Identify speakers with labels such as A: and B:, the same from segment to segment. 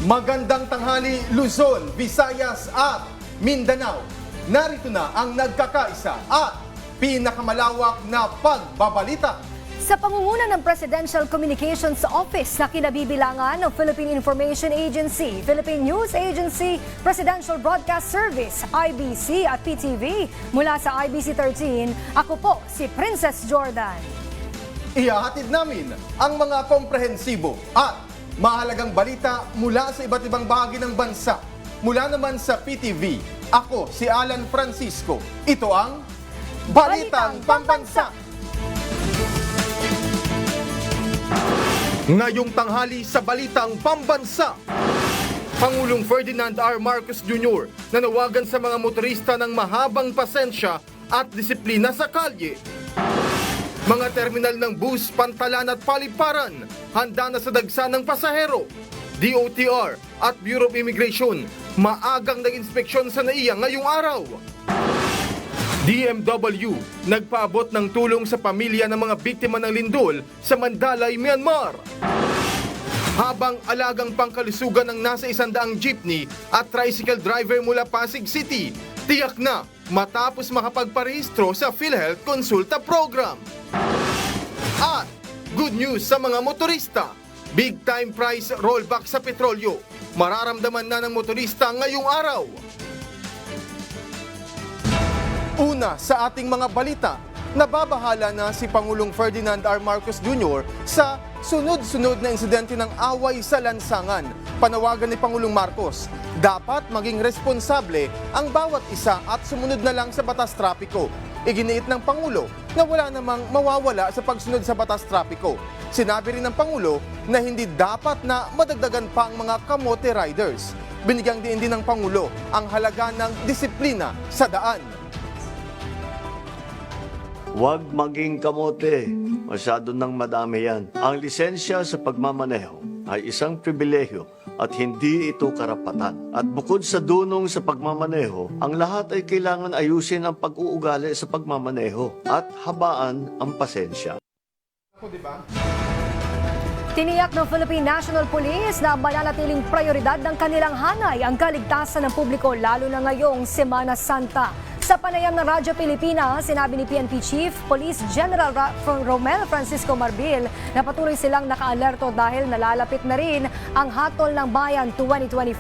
A: Magandang tanghali Luzon, Visayas at Mindanao. Narito na ang nagkakaisa at pinakamalawak na pagbabalita.
B: Sa pangunguna ng Presidential Communications Office na kinabibilangan ng Philippine Information Agency, Philippine News Agency, Presidential Broadcast Service, IBC at PTV, mula sa IBC 13, ako po si Princess Jordan.
A: Ihahatid namin ang mga komprehensibo at mahalagang balita mula sa iba't ibang bahagi ng bansa. Mula naman sa PTV, ako si Alan Francisco. Ito ang Balitang Pambansa. Ngayong tanghali sa Balitang Pambansa, Pangulong Ferdinand R. Marcos Jr. nanawagan sa mga motorista ng mahabang pasensya at disiplina sa kalye. Mga terminal ng bus, pantalan at paliparan, handa na sa dagsa ng pasahero. DOTR at Bureau of Immigration, maagang nag-inspeksyon sa NAIA ngayong araw. DMW, nagpaabot ng tulong sa pamilya ng mga biktima ng lindol sa Mandalay, Myanmar. Habang alagang pangkalusugan ng nasa 100 jeepney at tricycle driver mula Pasig City, tiyak na matapos makapagparehistro sa PhilHealth Consulta Program. At good news sa mga motorista, big time price rollback sa petrolyo. Mararamdaman na ng motorista ngayong araw. Una sa ating mga balita, nababahala na si Pangulong Ferdinand R. Marcos Jr. sa sunod-sunod na insidente ng away sa lansangan. Panawagan ni Pangulong Marcos, dapat maging responsable ang bawat isa at sumunod na lang sa batas trapiko. Iginiit ng Pangulo na wala namang mawawala sa pagsunod sa batas trapiko. Sinabi rin ng Pangulo na hindi dapat na madagdagan pa ang mga kamote riders. Binigyang diin din ng Pangulo ang halaga ng disiplina sa daan.
C: Huwag maging kamote. Masyado nang madami yan. Ang lisensya sa pagmamaneho ay isang pribilehyo at hindi ito karapatan. At bukod sa dunong sa pagmamaneho, ang lahat ay kailangan ayusin ang pag-uugali sa pagmamaneho at habaan ang pasensya.
B: Tiniyak ng Philippine National Police na mananatiling prioridad ng kanilang hanay ang kaligtasan ng publiko lalo na ngayong Semana Santa. Sa panayam ng Radyo Pilipinas, sinabi ni PNP Chief Police General Romel Francisco Marbil na patuloy silang nakaalerto dahil nalalapit na rin ang Hatol ng Bayan 2025.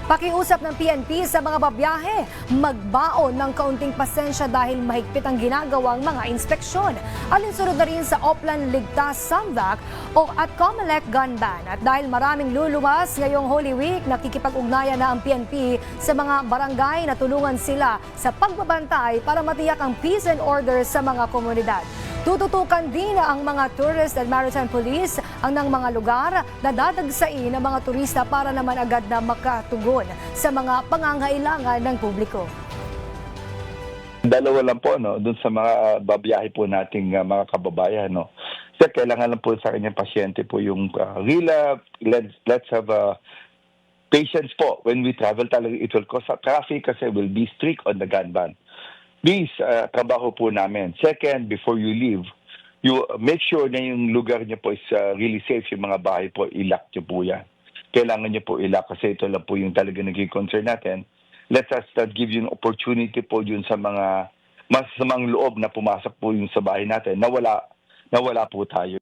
B: Pakiusap ng PNP sa mga babiyahe, magbaon ng kaunting pasensya dahil mahigpit ang ginagawang mga inspeksyon. Alinsunod na rin sa Oplan Ligtas Samvac o at Comelec Gun Ban. At dahil maraming luluwas ngayong Holy Week, nakikipag-ugnayan na ang PNP sa mga barangay na tulungan sila sa pagbabantay para matiyak ang peace and order sa mga komunidad. Tututukan din ang mga Tourist and Maritime Police ang ng mga lugar na dadagsain ng mga turista para naman agad na makatugon sa mga pangangailangan ng publiko.
D: Dalawa lang po doon sa mga babiyahe po nating mga kababayan Kasi kailangan lang po sa kanyang pasyente po yung let's have patience po when we travel. Talaga it will cause traffic kasi will be strict on the gun ban. Please, trabaho po namin. Second, before you leave, you make sure na yung lugar niyo po is really safe. Yung mga bahay po, ilock niyo po yan. Kailangan niyo po ilock kasi ito lang po yung talaga naging concern natin. Let us give you an opportunity po yun sa mga masasamang loob na pumasok po yung sa bahay natin. Nawala po tayo.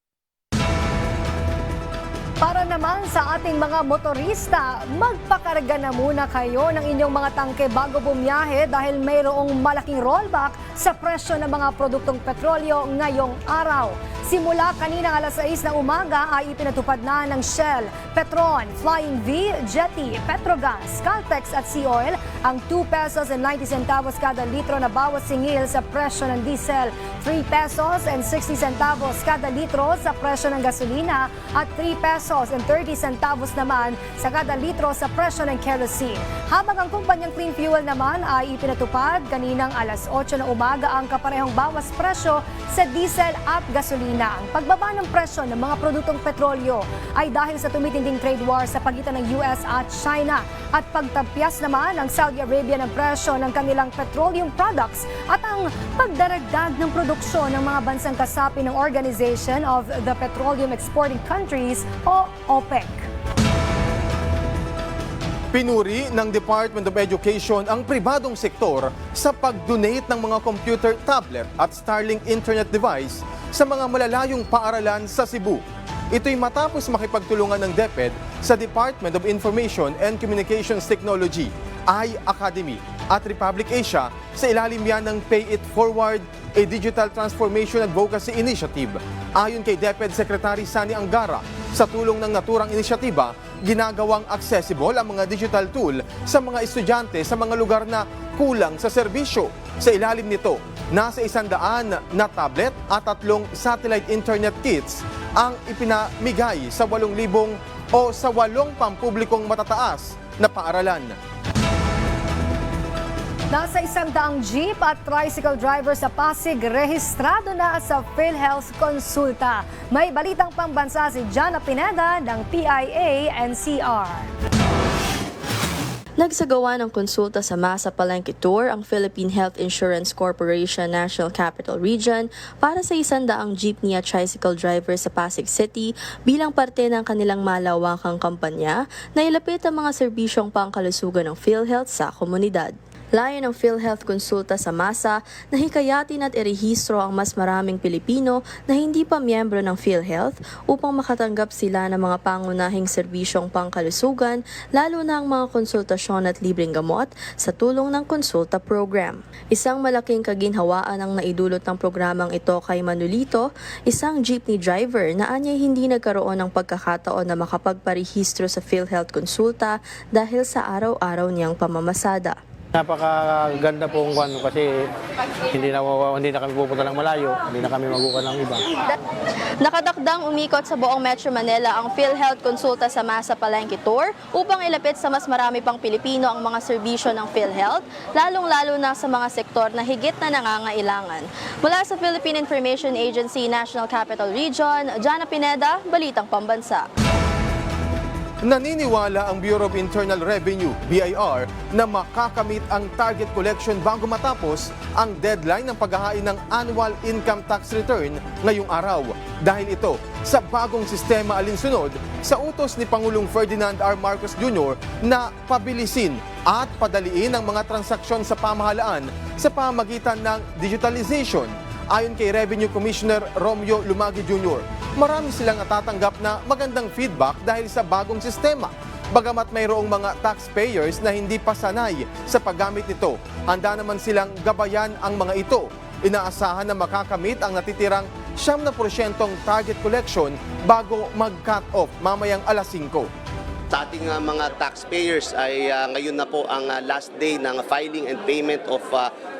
B: Para naman sa ating mga motorista, magpakarga na muna kayo ng inyong mga tangke bago bumiyahe dahil mayroong malaking rollback sa presyo ng mga produktong petrolyo ngayong araw. Simula kanina alas 6 ng umaga ay ipinatupad na ng Shell, Petron, Flying V, Jetty, Petrogas, Caltex at Sea Oil ang 2 pesos and 90 centavos kada litro na bawas singil sa presyo ng diesel, 3 pesos and 60 centavos kada litro sa presyo ng gasolina at 3 pesos and 30 centavos naman sa kada litro sa presyo ng kerosene. Habang ang kumpanyang Clean Fuel naman ay ipinatupad kaninang alas 8 ng umaga ang kaparehong bawas presyo sa diesel at gasolina. Ang pagbaba ng presyo ng mga produktong petrolyo ay dahil sa tumitinding trade war sa pagitan ng US at China at pagtapyas naman ng Saudi Arabia ng presyo ng kanilang petroleum products at ang pagdaragdag ng produksyon ng mga bansang kasapi ng Organization of the Petroleum Exporting Countries o OPEC.
A: Pinuri ng Department of Education ang pribadong sektor sa pag-donate ng mga computer, tablet at Starlink internet device sa mga malalayong paaralan sa Cebu. Ito'y matapos makipagtulungan ng DepEd sa Department of Information and Communications Technology, I-Academy at Republic Asia sa ilalim yan ng Pay It Forward, a Digital Transformation Advocacy Initiative. Ayon kay DepEd Secretary Sani Angara, sa tulong ng naturang inisyatiba, ginagawang accessible ang mga digital tool sa mga estudyante sa mga lugar na kulang sa serbisyo. Sa ilalim nito, nasa 100 na tablet at 3 satellite internet kits ang ipinamigay sa 8,000 o sa 8 pampublikong matataas na paaralan.
B: Nasa 100 jeep at tricycle driver sa Pasig rehistrado na sa PhilHealth Konsulta. May balitang pambansa si Jana Pineda ng PIA-NCR.
E: Nagsagawa ng konsulta sa Masa Palenque Tour ang Philippine Health Insurance Corporation National Capital Region para sa 100 jeepney at tricycle driver sa Pasig City bilang parte ng kanilang malawakang kampanya na ilapit ang mga serbisyong pangkalusugan ng PhilHealth sa komunidad. Layo ng PhilHealth Konsulta sa Masa na hikayatin at irehistro ang mas maraming Pilipino na hindi pa miyembro ng PhilHealth upang makatanggap sila ng mga pangunahing serbisyong pangkalusugan, lalo na ang mga konsultasyon at libreng gamot sa tulong ng konsulta program. Isang malaking kaginhawaan ang naidulot ng programang ito kay Manolito, isang jeepney driver na anyay hindi nagkaroon ng pagkakataon na makapagparehistro sa PhilHealth Konsulta dahil sa araw-araw niyang pamamasada.
F: Napakaganda po kung ano kasi hindi na kami pupunta ng malayo, hindi na kami magukan ng iba.
E: Nakatakdang umikot sa buong Metro Manila ang PhilHealth Konsulta sa Masa Palenque Tour upang ilapit sa mas marami pang Pilipino ang mga serbisyo ng PhilHealth, lalong-lalo na sa mga sektor na higit na nangangailangan. Mula sa Philippine Information Agency National Capital Region, Jana Pineda, Balitang Pambansa.
A: Naniniwala ang Bureau of Internal Revenue, BIR, na makakamit ang target collection bago matapos ang deadline ng paghahain ng annual income tax return ngayong araw. Dahil ito sa bagong sistema alinsunod sa utos ni Pangulong Ferdinand R. Marcos Jr. na pabilisin at padaliin ang mga transaksyon sa pamahalaan sa pamamagitan ng digitalization. Ayon kay Revenue Commissioner Romeo Lumagi Jr., marami silang natatanggap na magandang feedback dahil sa bagong sistema. Bagamat mayroong mga taxpayers na hindi pa sanay sa paggamit nito, handa naman silang gabayan ang mga ito. Inaasahan na makakamit ang natitirang 70% target collection bago mag-cut off mamayang alas 5.
G: Sa ating mga taxpayers ay ngayon na po ang last day ng filing and payment of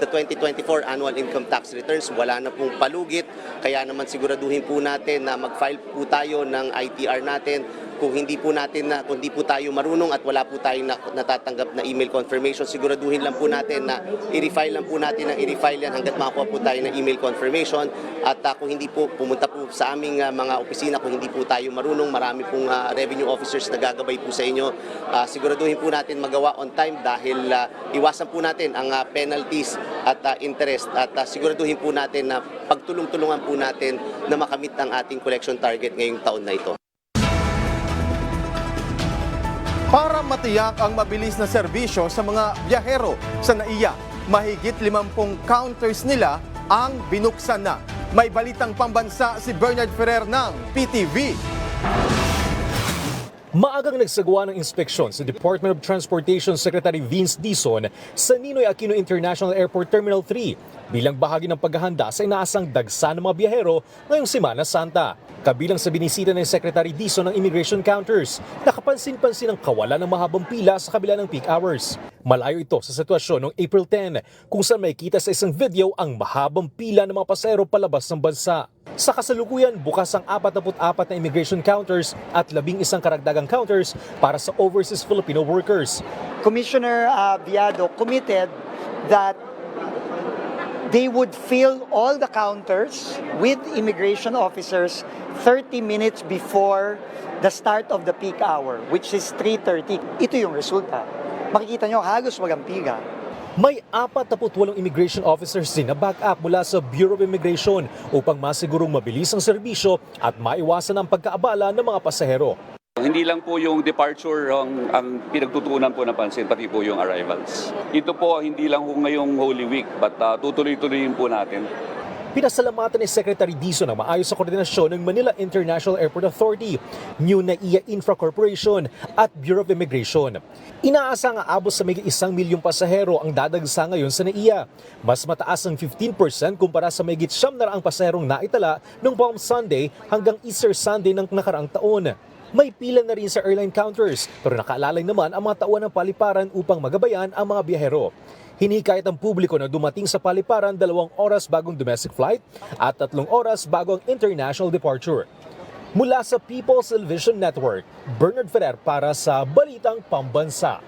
G: the 2024 annual income tax returns. Wala na pong palugit, kaya naman siguraduhin po natin na mag-file po tayo ng ITR natin. Kung hindi po tayo marunong at wala po tayong natatanggap na email confirmation, siguraduhin lang po natin na i-refile lang po natin ng i-refile yan hanggat makakuha po tayo ng email confirmation. At kung hindi po, pumunta po sa aming mga opisina kung hindi po tayo marunong. Marami pong revenue officers na gagabay po sa inyo. Siguraduhin po natin magawa on time dahil iwasan po natin ang penalties at interest. At siguraduhin po natin na pagtulong-tulungan po natin na makamit ang ating collection target ngayong taon na ito.
A: Para matiyak ang mabilis na serbisyo sa mga biyahero sa NAIA, mahigit 50 counters nila ang binuksan na. May balitang pambansa si Bernard Ferrer ng PTV.
H: Maagang nagsagawa ng inspeksyon sa Department of Transportation Secretary Vince Dizon sa Ninoy Aquino International Airport Terminal 3 bilang bahagi ng paghahanda sa inaasang dagsa ng mga biyahero ngayong Semana Santa. Kabilang sa binisita ng Secretary Dizon ng immigration counters, nakapansin-pansin ang kawalan ng mahabang pila sa kabila ng peak hours. Malayo ito sa sitwasyon noong April 10 kung saan makikita sa isang video ang mahabang pila ng mga pasahero palabas ng bansa. Sa kasalukuyan, bukas ang 44 na immigration counters at 11 karagdagang counters para sa overseas Filipino workers.
I: Commissioner Viado committed that they would fill all the counters with immigration officers 30 minutes before the start of the peak hour, which is 3:30. Ito yung resulta. Makikita nyo, halos walang pila.
H: May 48 immigration officers din na back up mula sa Bureau of Immigration upang masigurong mabilis ang serbisyo at maiwasan ang pagkaabala ng mga pasahero.
J: Hindi lang po yung departure ang pinagtutuunan po ng pansin, pati po yung arrivals. Ito po hindi lang po ngayong Holy Week, but tutuloy-tuloyin po natin.
H: Pinasalamatan ni Secretary Dizon ang maayos sa koordinasyon ng Manila International Airport Authority, New NAIA Infra Corporation at Bureau of Immigration. Inaasa nga abot sa may 1 milyong pasahero ang dadagsa ngayon sa NAIA. Mas mataas ng 15% kumpara sa may 900 pasaherong naitala noong Palm Sunday hanggang Easter Sunday ng nakaraang taon. May pila na rin sa airline counters pero nakaalalay naman ang mga tauhan ng paliparan upang magabayan ang mga biyahero. Hinikayat ang publiko na dumating sa paliparan 2 oras bagong domestic flight at 3 oras bago ang international departure. Mula sa People's Television Network, Bernard Ferrer para sa Balitang Pambansa.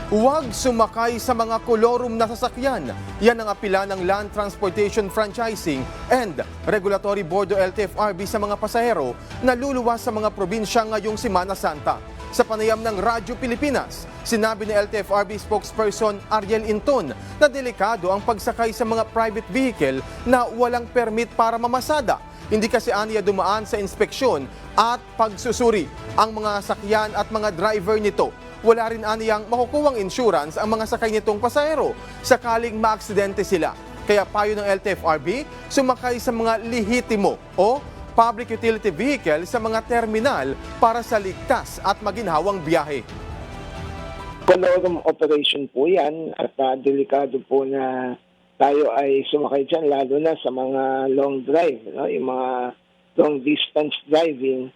A: Huwag sumakay sa mga kolorum na sasakyan. Yan ang apela ng Land Transportation Franchising and Regulatory Board o LTFRB sa mga pasahero na luluwas sa mga probinsya ngayong Semana Santa. Sa panayam ng Radyo Pilipinas, sinabi ni LTFRB spokesperson Ariel Inton na delikado ang pagsakay sa mga private vehicle na walang permit para mamasada. Hindi kasi aniya dumaan sa inspeksyon at pagsusuri ang mga sakyan at mga driver nito. Wala rin aniyang makukuwang insurance ang mga sakay nitong pasahero sakaling maaksidente sila. Kaya payo ng LTFRB, sumakay sa mga lehitimo o public utility vehicle sa mga terminal para sa ligtas at maginhawang biyahe.
K: Kolorum operation po yan at delikado po na tayo ay sumakay dyan lalo na sa mga long drive, no? Yung mga long distance driving,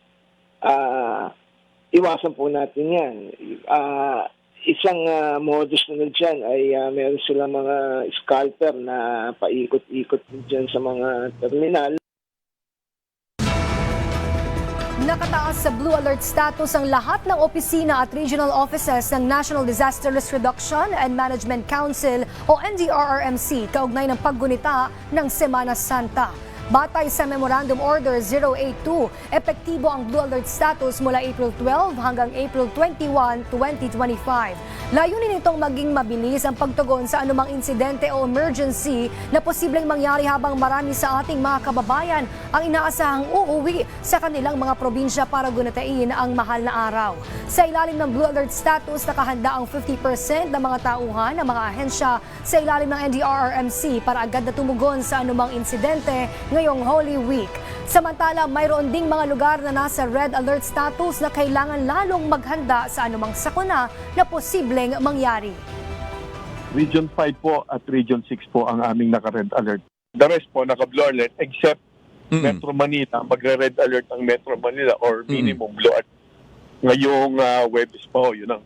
K: iwasan po natin yan. Isang modus na dyan ay meron sila mga scalper na paikot-ikot dyan sa mga terminal.
B: Nakataas sa Blue Alert status ang lahat ng opisina at regional offices ng National Disaster Risk Reduction and Management Council o NDRRMC kaugnay ng paggunita ng Semana Santa. Batay sa Memorandum Order 082, epektibo ang Blue Alert status mula April 12 hanggang April 21, 2025. Layunin nitong maging mabilis ang pagtugon sa anumang insidente o emergency na posibleng mangyari habang marami sa ating mga kababayan ang inaasahang uuwi sa kanilang mga probinsya para gunatain ang mahal na araw. Sa ilalim ng Blue Alert status, nakahanda ang 50% ng mga tauhan ng mga ahensya sa ilalim ng NDRRMC para agad na tumugon sa anumang insidente ngayong Holy Week. Samantala, mayroon ding mga lugar na nasa red alert status na kailangan lalong maghanda sa anumang sakuna na posibleng mangyari.
L: Region 5 po at Region 6 po ang aming naka-red alert. The rest po naka-blue alert except Metro Manila. Magre-red alert ang Metro Manila or minimum blue alert. Ngayong Webes po, yun ang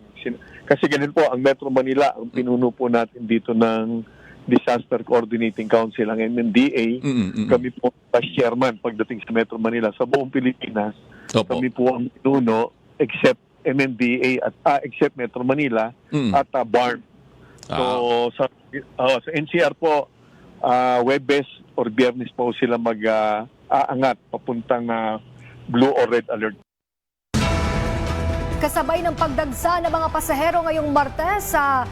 L: kasi ganun po ang Metro Manila ang pinuno po natin dito ng Disaster Coordinating Council, ang MNDA. Kami po as chairman pagdating sa Metro Manila. Sa buong Pilipinas, kami po ang pinuno except MNDA at except Metro Manila at BARM. So sa NCR po, Webes or Biyernes po sila mag-aangat papuntang blue or red alert.
B: Kasabay ng pagdagsa ng mga pasahero ngayong Martes sa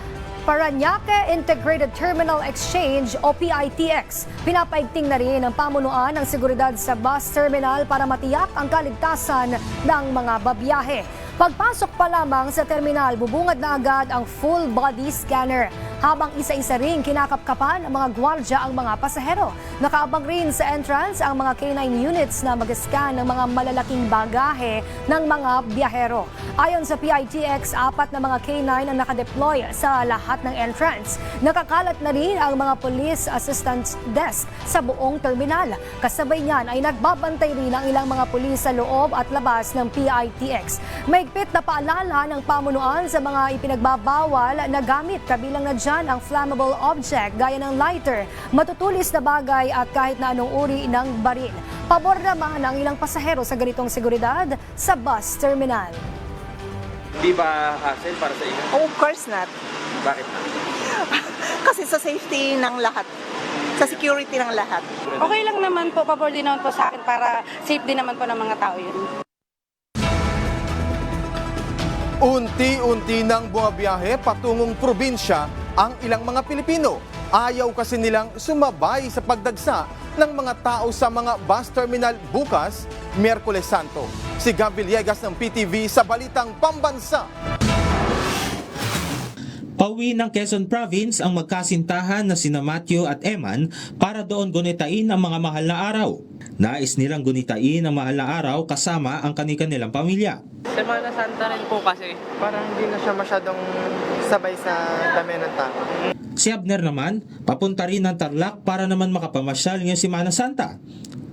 B: Parañaque Integrated Terminal Exchange o PITX. Pinapaigting na rin ang pamunuan ng seguridad sa bus terminal para matiyak ang kaligtasan ng mga babiyahe. Pagpasok pa lamang sa terminal, bubungad na agad ang full body scanner. Habang isa-isa rin kinakapkapan ng mga gwardya ang mga pasahero. Nakaabang rin sa entrance ang mga K9 units na mag-scan ng mga malalaking bagahe ng mga biyahero. Ayon sa PITX, 4 na mga K9 ang nakadeploy sa lahat ng entrance. Nakakalat na rin ang mga police assistance desk sa buong terminal. Kasabay niyan ay nagbabantay rin ang ilang mga pulis sa loob at labas ng PITX. Mahigpit na paalala ng pamunuan sa mga ipinagbabawal na gamit, kabilang na dyan ang flammable object gaya ng lighter, matutulis na bagay at kahit na anong uri ng baril. Pabor naman ang ilang pasahero sa ganitong seguridad sa bus terminal.
M: Di ba hassle para sa inyo?
N: Oh, of course not.
M: Bakit?
N: Kasi sa safety ng lahat. Sa security ng lahat.
O: Okay lang naman po, pabor din naman po sa akin para safe din naman po ng mga tao yun.
A: Unti-unti nang bumabiyahe patungong probinsya ang ilang mga Pilipino. Ayaw kasi nilang sumabay sa pagdagsa ng mga tao sa mga bus terminal bukas, Miyerkules Santo. Si Gab Villegas ng PTV sa Balitang Pambansa.
P: Pauwi ng Quezon Province ang magkasintahan na sina Matthew at Eman para doon gunitain ang mga mahal na araw. Nais nilang gunitain ang mahal na araw kasama ang kanilang pamilya.
M: Semana Santa rin po kasi.
Q: Parang hindi na siya masyadong sabay sa dami ng tao.
P: Si Abner naman, papunta rin ng Tarlac para naman makapamasyal ngayong Semana Santa.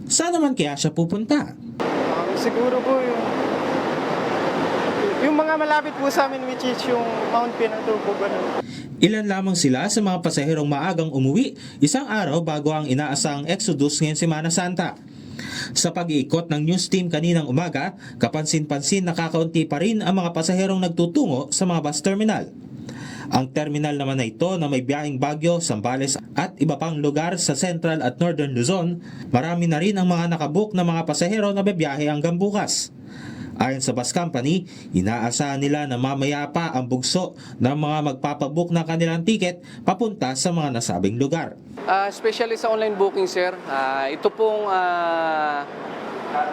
P: Saan naman kaya siya pupunta?
Q: Siguro po yung mga malapit po sa amin, which is yung Mount Pinatubo.
P: Ilan lamang sila sa mga pasaherong maagang umuwi isang araw bago ang inaasang exodus ngayong Semana Santa. Sa pag-iikot ng news team kaninang umaga, kapansin-pansin nakakaunti pa rin ang mga pasaherong nagtutungo sa mga bus terminal. Ang terminal naman na ito na may biyaheng Baguio, Zambales at iba pang lugar sa Central at Northern Luzon, marami na rin ang mga nakabook na mga pasahero na bibiyahe hanggang bukas. Ayon sa bus company, inaasahan nila na mamaya pa ang bugso ng mga magpapabook ng kanilang tiket papunta sa mga nasabing lugar.
M: Especially sa online booking, sir. Ito pong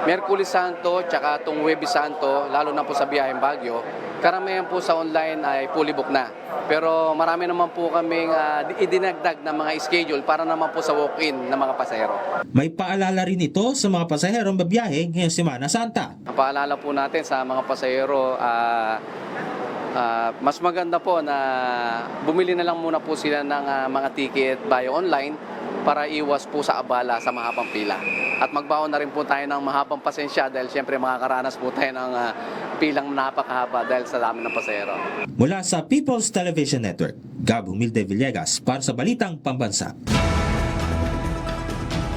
M: Miyerkules Santo tsaka itong Huwebes Santo, lalo na po sa biyaheng Baguio, karamihan po sa online ay fully book na. Pero marami naman po kaming idinagdag na mga schedule para naman po sa walk-in ng mga pasahero.
P: May paalala rin ito sa mga pasaherong babiyahe ngayong Semana Santa.
M: Paalala po natin sa mga pasahero, mas maganda po na bumili na lang muna po sila ng mga ticket via online para iwas po sa abala sa mahabang pila. At magbaon na rin po tayo ng mahabang pasensya dahil siyempre makakaranas po tayo ng pilang napakahaba dahil sa dami ng pasahero.
P: Mula sa People's Television Network, Gab Humilde Villegas para sa Balitang Pambansa.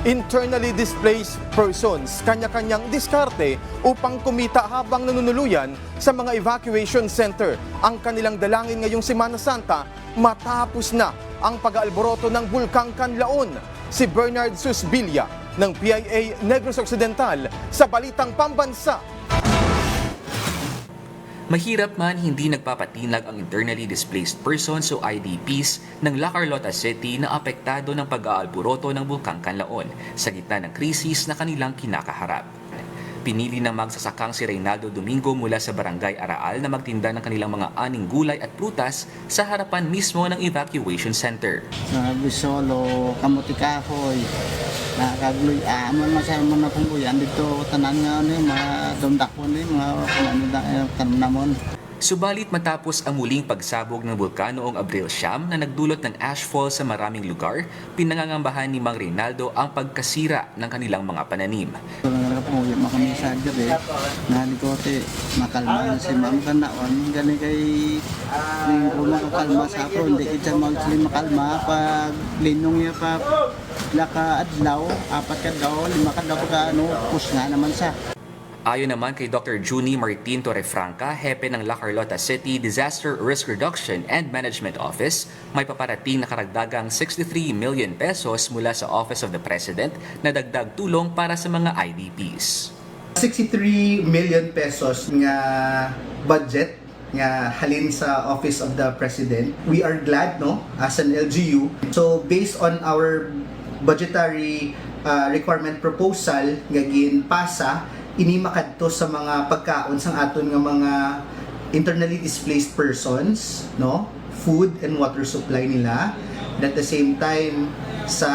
A: Internally displaced persons, kanya-kanyang diskarte upang kumita habang nanunuluyan sa mga evacuation center. Ang kanilang dalangin ngayong Semana Santa matapos na ang pag-aalboroto ng Bulkang Canlaon. Si Bernard Susbilia ng PIA Negros Occidental sa Balitang Pambansa.
R: Mahirap man hindi nagpapatinag ang internally displaced persons o IDPs ng La Carlota City na apektado ng pag-aalboroto ng Bulkang Canlaon sa gitna ng krisis na kanilang kinakaharap. Pinili ng magsasakang si Reynaldo Domingo mula sa Barangay Araal na magtinda ng kanilang mga aning gulay at prutas sa harapan mismo ng evacuation center.
S: Sa Bisolo, Kamuti Kahoy, nakagloy amon masama na pong uyan dito tanan nga mga dumdakon mga tanamon.
R: Subalit matapos ang muling pagsabog ng bulkan noong Abril 9 na nagdulot ng ashfall sa maraming lugar, pinangangambahan ni Mang Reynaldo ang pagkasira ng kanilang mga pananim.
S: Pumuwi kami sa gabi, nalikote makalma na si Ma'am Kanaon, gani kay makalma sa ako, hindi kita makalma pag linong niya pa laka adlaw, 4 kadlaw, 5 kadlaw ka pus nga naman sa.
R: Ayon naman kay Dr. Junie Martin Torrefranca, hepe ng La Carlota City Disaster Risk Reduction and Management Office, may paparating na karagdagang 63 million pesos mula sa Office of the President na dagdag tulong para sa mga IDPs.
T: 63 million pesos nga budget nga halin sa Office of the President. We are glad as an LGU. So based on our budgetary requirement proposal nga ginpasa, inimakadto sa mga pagkaon sang aton nga mga internally displaced persons, food and water supply nila. And at the same time sa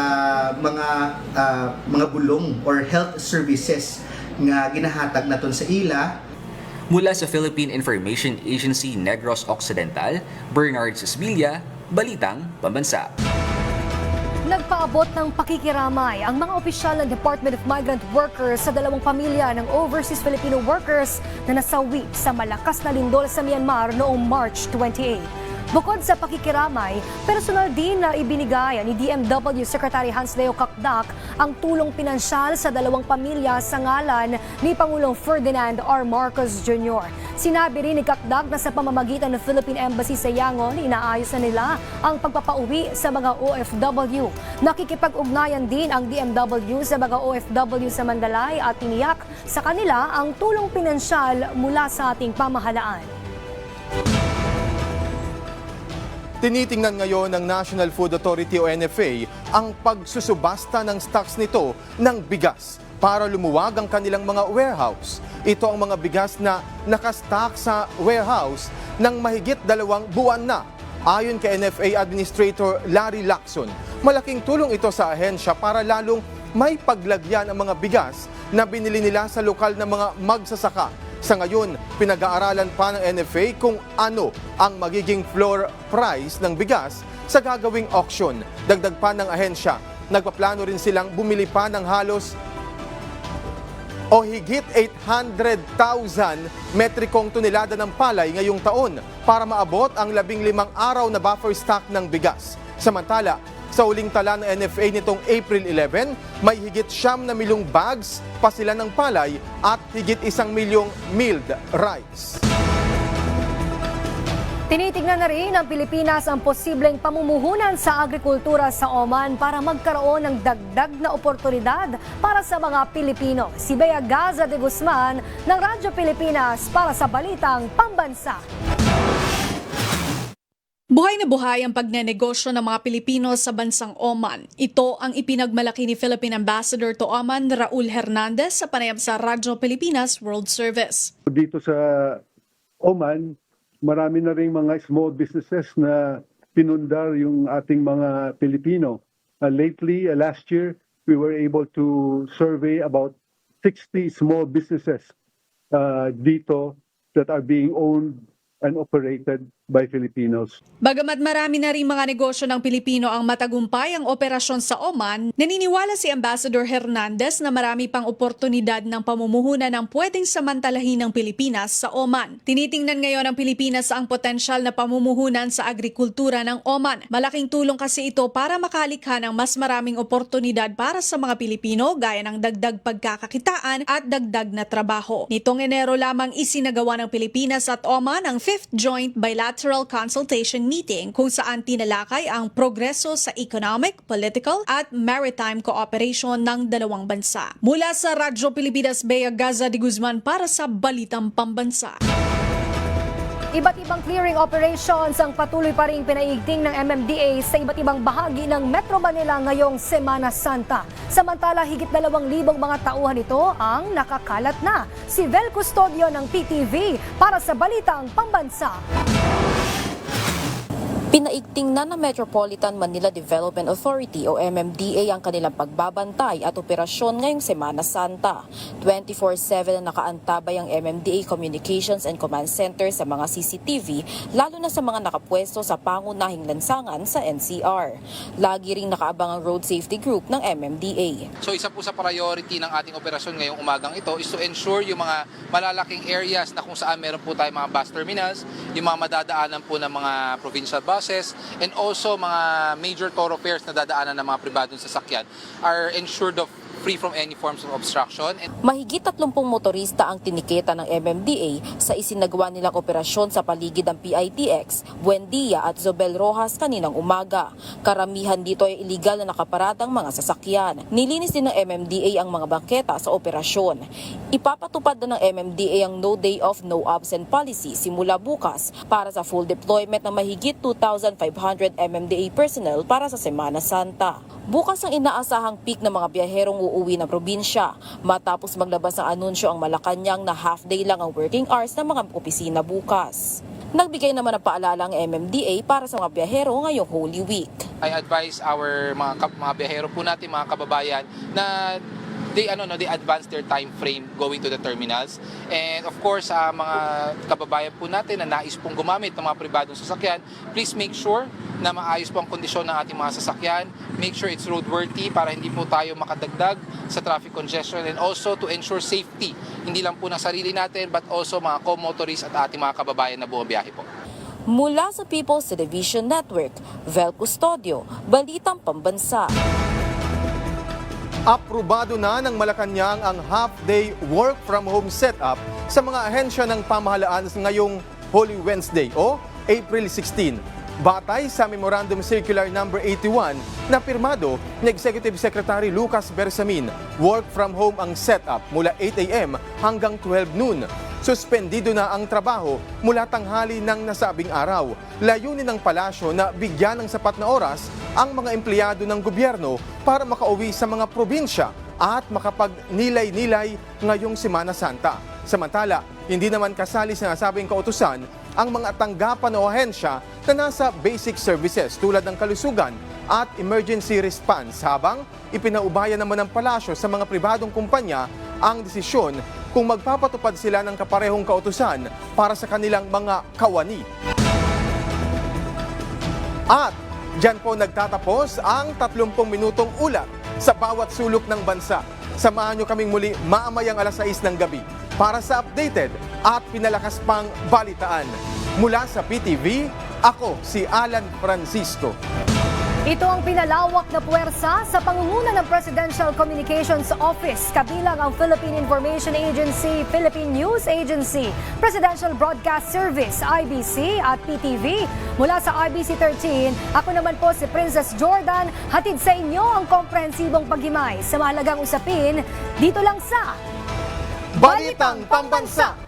T: mga bulong or health services nga ginahatag naton sa ila.
R: Mula sa Philippine Information Agency Negros Occidental, Bernard Susbilia, Balitang Pambansa.
B: Nagpaabot ng pakikiramay ang mga opisyal ng Department of Migrant Workers sa dalawang pamilya ng overseas Filipino workers na nasawi sa malakas na lindol sa Myanmar noong March 28. Bukod sa pakikiramay, personal din na ibinigay ni DMW Secretary Hans Leo Kakdak ang tulong pinansyal sa dalawang pamilya sa ngalan ni Pangulong Ferdinand R. Marcos Jr. Sinabi rin ni Kakdak na sa pamamagitan ng Philippine Embassy sa Yangon, inaayos na nila ang pagpapauwi sa mga OFW. Nakikipag-ugnayan din ang DMW sa mga OFW sa Mandalay at tiniyak sa kanila ang tulong pinansyal mula sa ating pamahalaan.
A: Tinitingnan ngayon ng National Food Authority o NFA ang pagsusubasta ng stocks nito ng bigas para lumuwag ang kanilang mga warehouse. Ito ang mga bigas na nakastock sa warehouse ng mahigit 2 buwan na. Ayon kay NFA Administrator Larry Lacson, malaking tulong ito sa ahensya para lalong may paglagyan ang mga bigas na binili nila sa lokal na mga magsasaka. Sa ngayon, pinag-aaralan pa ng NFA kung ano ang magiging floor price ng bigas sa gagawing auction. Dagdag pa ng ahensya, nagpaplano rin silang bumili pa ng halos o higit 800,000 metrikong tonelada ng palay ngayong taon para maabot ang 15 araw na buffer stock ng bigas. Samantala, sa huling tala ng NFA nitong April 11, may higit 9 milyong bags pa sila ng palay at higit 1 milyong milled rice.
B: Tinitingnan na rin ng Pilipinas ang posibleng pamumuhunan sa agrikultura sa Oman para magkaroon ng dagdag na oportunidad para sa mga Pilipino. Si Bea Gaza de Guzman ng Radyo Pilipinas para sa Balitang Pambansa.
U: Buhay na buhay ang pagnenegosyo ng mga Pilipino sa bansang Oman. Ito ang ipinagmalaki ni Philippine Ambassador to Oman, Raul Hernandez, sa panayam sa Radyo Pilipinas World Service.
V: Dito sa Oman, marami na rin mga small businesses na pinundar yung ating mga Pilipino. Lately, last year, we were able to survey about 60 small businesses dito that are being owned and operated by Filipinos.
U: Bagamat marami na rin mga negosyo ng Pilipino ang matagumpay ang operasyon sa Oman, naniniwala si Ambassador Hernandez na marami pang oportunidad ng pamumuhunan ng pwedeng samantalahin ng Pilipinas sa Oman. Tinitingnan ngayon ng Pilipinas ang potensyal na pamumuhunan sa agrikultura ng Oman. Malaking tulong kasi ito para makalikha ng mas maraming oportunidad para sa mga Pilipino gaya ng dagdag pagkakakitaan at dagdag na trabaho. Nitong Enero lamang isinagawa ng Pilipinas at Oman ang 5th Joint Bilateral Consultation Meeting kung saan tinalakay ang progreso sa economic, political at maritime cooperation ng dalawang bansa. Mula sa Radyo Pilipinas, Bea Gaza de Guzman para sa Balitang Pambansa.
B: Iba't ibang clearing operations ang patuloy pa ring pinaigting ng MMDA sa iba't ibang bahagi ng Metro Manila ngayong Semana Santa. Samantala, higit 2,000 mga tauhan ito ang nakakalat na. Si Vel Custodio ng PTV para sa Balitang Pambansa.
W: Pinaigting na ng Metropolitan Manila Development Authority o MMDA ang kanilang pagbabantay at operasyon ngayong Semana Santa. 24/7 na nakaantabay ang MMDA Communications and Command Center sa mga CCTV, lalo na sa mga nakapwesto sa pangunahing lansangan sa NCR. Lagi ring nakaabang ang Road Safety Group ng MMDA.
X: So isa po sa priority ng ating operasyon ngayong umagang ito is to ensure yung mga malalaking areas na kung saan meron po tayo mga bus terminals, yung mga madadaanan po ng mga provincial buses, and also mga major thoroughfares na dadaanan ng mga pribadong sasakyan are ensured of free from any forms of obstruction.
W: Mahigit 30 motorista ang tiniketa ng MMDA sa isinagawa nilang operasyon sa paligid ng PITX, Buendia at Zobel Rojas kaninang umaga. Karamihan dito ay iligal na nakaparadang mga sasakyan. Nilinis din ng MMDA ang mga bangketa sa operasyon. Ipapatupad na ng MMDA ang no day off, no absent policy simula bukas para sa full deployment ng mahigit 2,500 MMDA personnel para sa Semana Santa. Bukas ang inaasahang peak ng mga biyaherong uuwi ng probinsya matapos maglabas ng anunsyo ang Malacanang na half-day lang ang working hours ng mga opisina bukas. Nagbigay naman ng paalala ang MMDA para sa mga biyahero ngayong Holy Week.
X: I advise our mga biyahero po natin, mga kababayan, na they advance their time frame going to the terminals. And of course, mga kababayan po natin na nais pong gumamit ng mga pribadong sasakyan, please make sure na maayos po ang kondisyon ng ating mga sasakyan. Make sure it's roadworthy para hindi po tayo makadagdag sa traffic congestion, and also to ensure safety, hindi lang po ng sarili natin but also mga co-motorists at ating mga kababayan na bumabiyahe po.
W: Mula sa People's Television Network, Vel Custodio, Balitang Pambansa.
A: Aprobado na ng Malacanang ang half-day work from home setup sa mga ahensya ng pamahalaan ngayong Holy Wednesday o April 16. Batay sa Memorandum Circular No. 81 na pirmado ni Executive Secretary Lucas Bersamin, work from home ang setup mula 8 a.m. hanggang 12 noon. suspendido na ang trabaho mula tanghali ng nasabing araw. Layunin ng palasyo na bigyan ng sapat na oras ang mga empleyado ng gobyerno para makauwi sa mga probinsya at makapagnilay-nilay ngayong Semana Santa. Samantala, hindi naman kasali sa nasabing kautusan ang mga tanggapan o ahensya na nasa basic services tulad ng kalusugan at emergency response, habang ipinaubaya naman ng palasyo sa mga pribadong kumpanya ang desisyon kung magpapatupad sila ng kaparehong kautusan para sa kanilang mga kawani. At diyan po nagtatapos ang 30 minutong ulat sa bawat sulok ng bansa. Samahan nyo kaming muli maamayang alas 6 ng gabi para sa updated at pinalakas pang balitaan. Mula sa PTV, ako si Alan Francisco.
B: Ito ang pinalawak na puwersa sa pangunguna ng Presidential Communications Office, kabilang ang Philippine Information Agency, Philippine News Agency, Presidential Broadcast Service, IBC at PTV. Mula sa IBC 13, ako naman po si Princess Jordan, hatid sa inyo ang komprehensibong paghimay sa mahalagang usapin dito lang sa
A: Balitang Pambansa!